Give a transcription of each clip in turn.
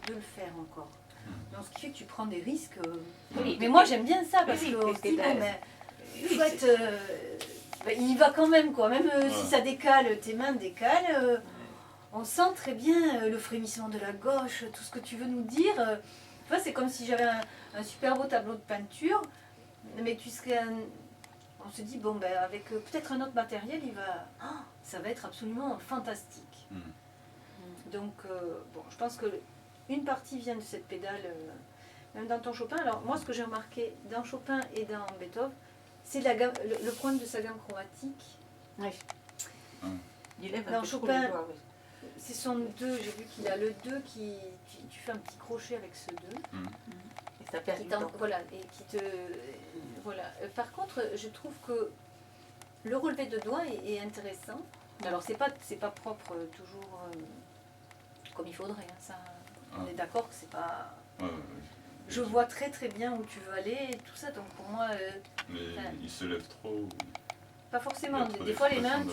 de le faire encore. Donc ce qui fait que tu prends des risques. Oui, Mais moi j'aime bien ça parce oui, que oui, on se dit, c'est bon, ben, il faut être, il y va quand même quoi. Même si ça décale, tes mains décalent. On sent très bien le frémissement de la gauche, tout ce que tu veux nous dire. Tu vois, c'est comme si j'avais un super beau tableau de peinture, mais tu serais on se dit, bon, ben, avec peut-être un autre matériel, ça va être absolument fantastique. Donc, bon, je pense que une partie vient de cette pédale, même dans ton Chopin. Alors, moi, ce que j'ai remarqué dans Chopin et dans Beethoven, c'est le problème de sa gamme chromatique. Oui. Il lève Dans un peu trop Chopin, les doigts, oui. c'est son 2, j'ai vu qu'il a le 2 tu fais un petit crochet avec ce 2. Et ça perd du temps. Voilà, et qui te... Voilà. Par contre, je trouve que le relevé de doigts est intéressant. Alors, c'est pas propre toujours comme il faudrait. Hein, ça, on est d'accord que c'est pas... Je vois très très bien où tu veux aller et tout ça, donc pour moi... Mais il se lève trop. Pas forcément. Des fois, les mains,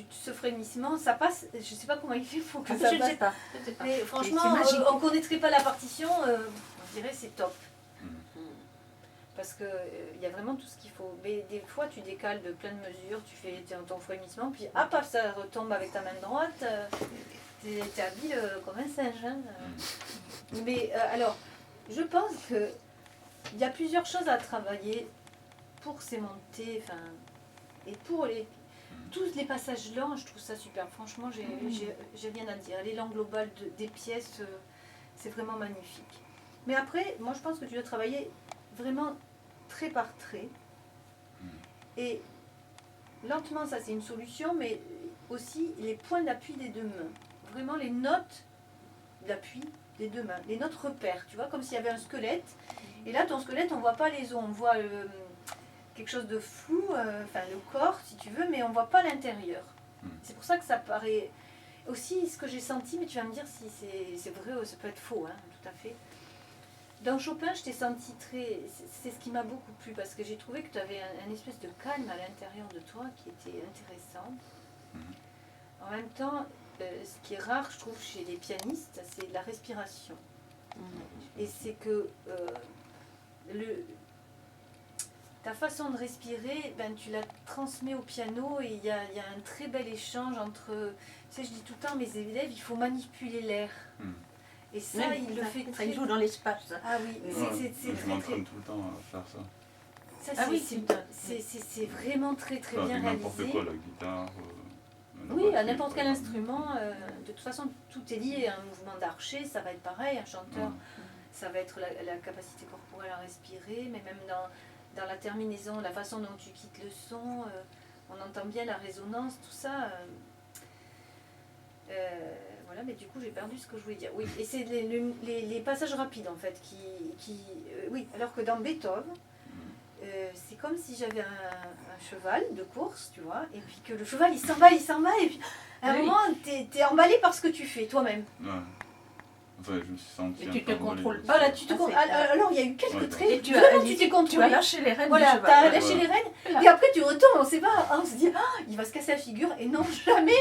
ce frémissement, ça passe. Je sais pas comment il fait pour que ça passe. Je ne sais pas. Mais franchement, on connaîtrait pas la partition, on dirait c'est top. Parce que il y a vraiment tout ce qu'il faut. Mais des fois, tu décales de plein de mesures, tu fais ton frémissement, puis hop, ça retombe avec ta main droite. T'es habile comme un singe. Hein. Mais alors, je pense que il y a plusieurs choses à travailler pour ces montées, et pour tous les passages lents, je trouve ça super. Franchement, j'ai rien à dire. L'élan global des pièces, c'est vraiment magnifique. Mais après, moi, je pense que tu dois travailler vraiment trait par trait. Et lentement, ça c'est une solution, mais aussi les points d'appui des deux mains. Vraiment les notes d'appui des deux mains. Les notes repères, tu vois, comme s'il y avait un squelette. Et là, ton squelette, on ne voit pas les os, on voit quelque chose de flou, le corps si tu veux, mais on ne voit pas l'intérieur. C'est pour ça que ça paraît aussi ce que j'ai senti, mais tu vas me dire si c'est vrai ou ça peut être faux, hein, tout à fait. Dans Chopin, je t'ai senti c'est ce qui m'a beaucoup plu, parce que j'ai trouvé que tu avais un espèce de calme à l'intérieur de toi qui était intéressant. En même temps, ce qui est rare, je trouve, chez les pianistes, c'est la respiration. Et c'est que ta façon de respirer, tu la transmets au piano et il y a un très bel échange entre... Tu sais, je dis tout le temps à mes élèves, il faut manipuler l'air. Et ça, oui, il le fait très... Il joue dans l'espace. Ah oui, je m'entraîne tout le temps à faire ça. Ça, c'est vraiment très très bien réalisé. N'importe quoi, la guitare... oui, à n'importe quel instrument. De toute façon, tout est lié à un mouvement d'archer, ça va être pareil, un chanteur, ça va être la capacité corporelle à respirer, mais même dans la terminaison, la façon dont tu quittes le son, on entend bien la résonance, tout ça. Voilà, mais du coup j'ai perdu ce que je voulais dire. Oui, et c'est les passages rapides en fait oui, alors que dans Beethoven, c'est comme si j'avais un cheval de course, tu vois, et puis que le cheval il s'emballe, et puis à un moment t'es emballé par ce que tu fais toi-même. Enfin, je me suis senti. Et tu te contrôles pas. Voilà, alors il y a eu quelques traits. Et tu t'es contrôlé. Tu as lâché les rênes du voilà, cheval. tu as lâché les rênes, et après tu retournes, on sait pas, on se dit, il va se casser la figure, et non, jamais,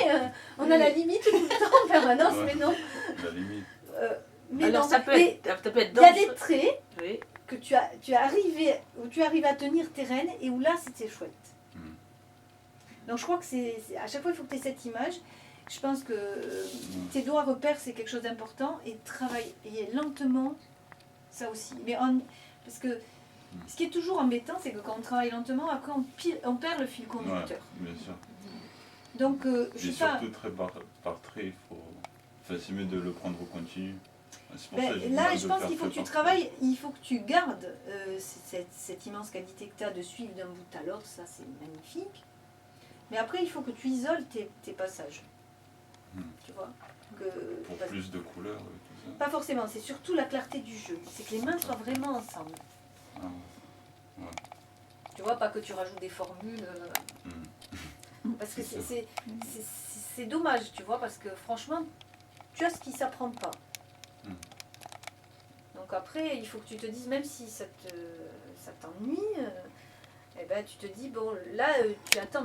on a la limite tout le temps en permanence, mais non. La limite. Mais alors non, ça peut être il y a des traits oui. que tu arrives à tenir tes rênes, et où là c'était chouette. Donc je crois que à chaque fois il faut que tu aies cette image. Je pense que tes doigts repères c'est quelque chose d'important, et travailler lentement, ça aussi. Mais parce que ce qui est toujours embêtant, c'est que quand on travaille lentement, après on perd le fil conducteur. Bien sûr. Donc je sais pas. Surtout trait par trait, c'est mieux de le prendre au continu. Là, je pense qu'il faut que tu travailles, il faut que tu gardes cette immense qualité que tu as de suivre d'un bout à l'autre, ça c'est magnifique. Mais après, il faut que tu isoles tes passages. Tu vois pour plus de couleurs et tout ça. Pas forcément, c'est surtout la clarté du jeu. C'est que les mains soient vraiment ensemble. Tu vois, pas que tu rajoutes des formules. Parce que c'est dommage, tu vois, parce que franchement, tu as ce qui s'apprend pas. Donc après, il faut que tu te dises, même si ça t'ennuie, tu te dis, bon, là, tu attends